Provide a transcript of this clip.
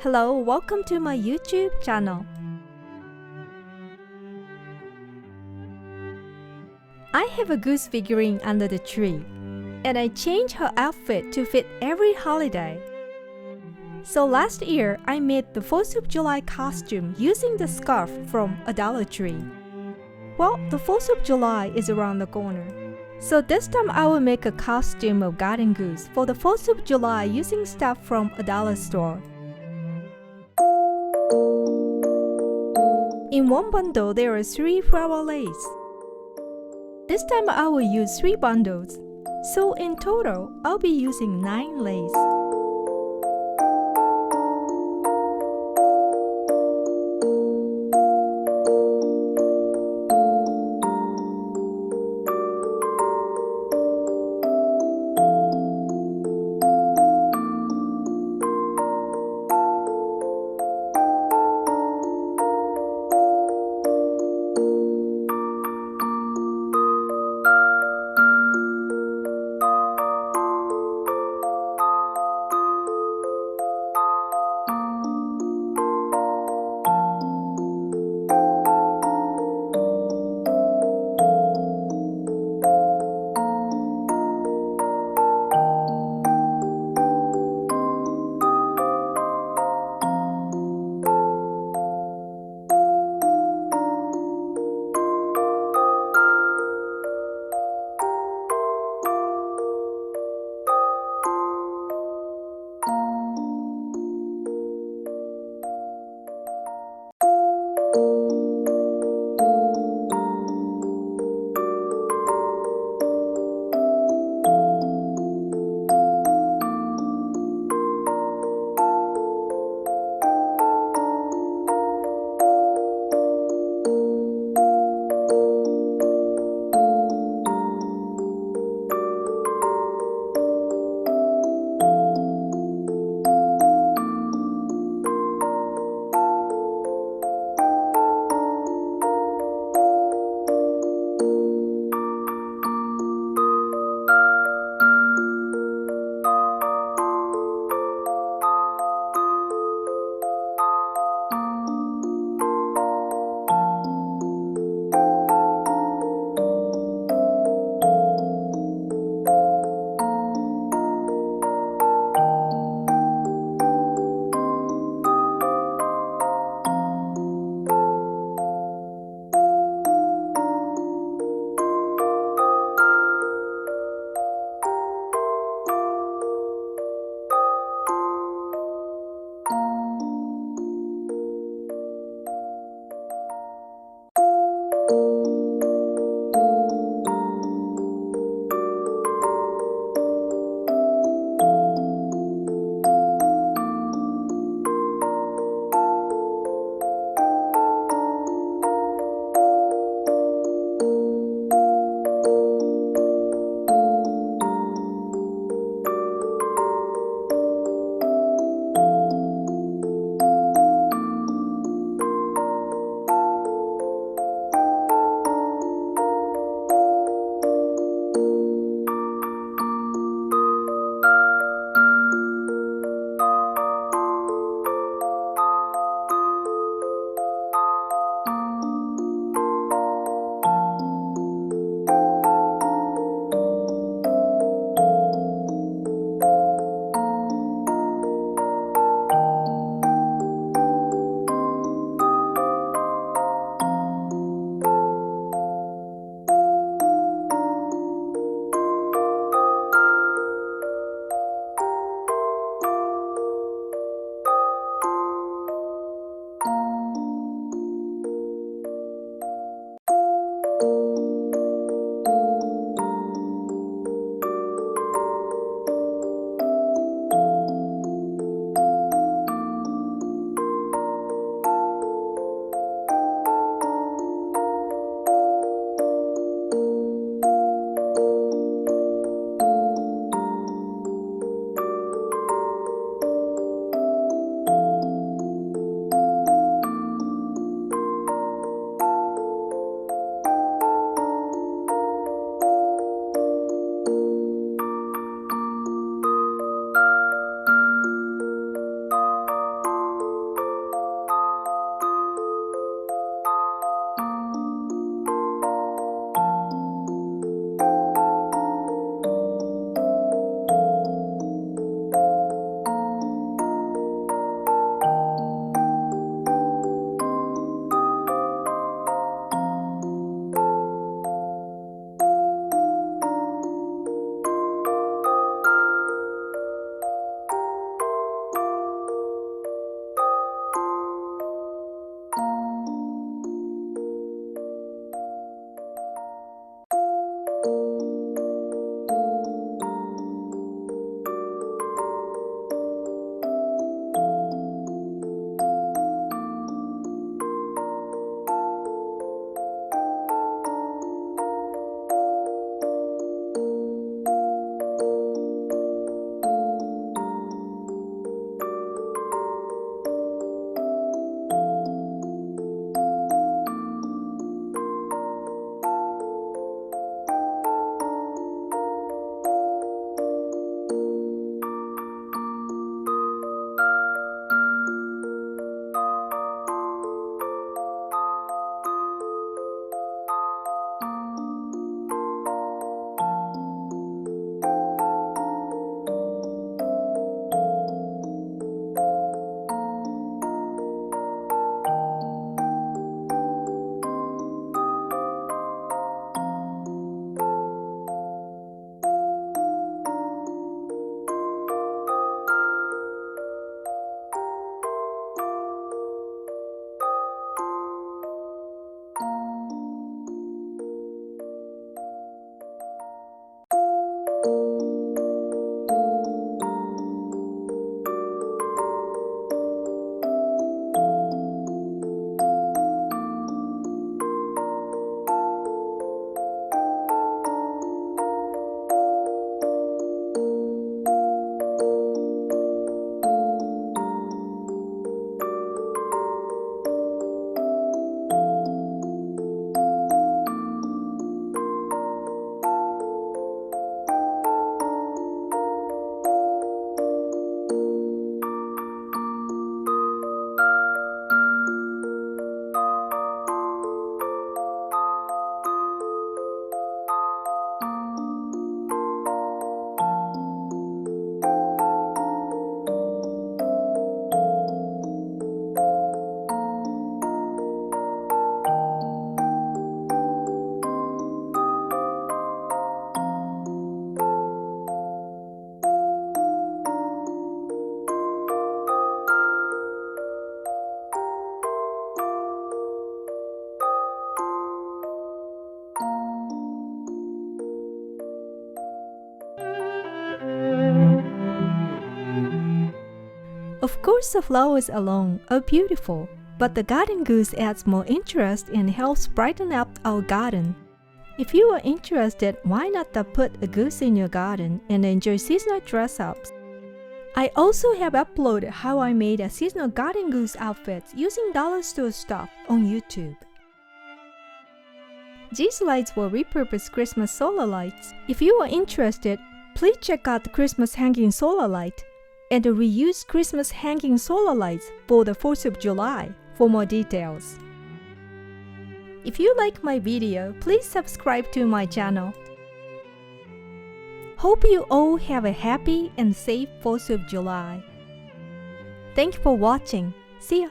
Hello, welcome to my YouTube channel. I have a goose figurine under the tree, and I change her outfit to fit every holiday. So last year, I made the 4th of July costume using the scarf from a Dollar Tree. Well, the 4th of July is around the corner. So this time I will make a costume of garden goose for the 4th of July using stuff from a dollar store. In one bundle, there are 3 flower lace. This time I will use 3 bundles, so in total, I'll be using 9 lace. Of course, the flowers alone are beautiful, but the garden goose adds more interest and helps brighten up our garden. If you are interested, why not put a goose in your garden and enjoy seasonal dress-ups? I also have uploaded how I made a seasonal garden goose outfit using dollar store stuff on YouTube. These lights were repurposed Christmas solar lights. If you are interested, please check out the Christmas hanging solar light and the reused Christmas hanging solar lights for the 4th of July for more details. If you like my video, please subscribe to my channel. Hope you all have a happy and safe 4th of July. Thank you for watching. See ya!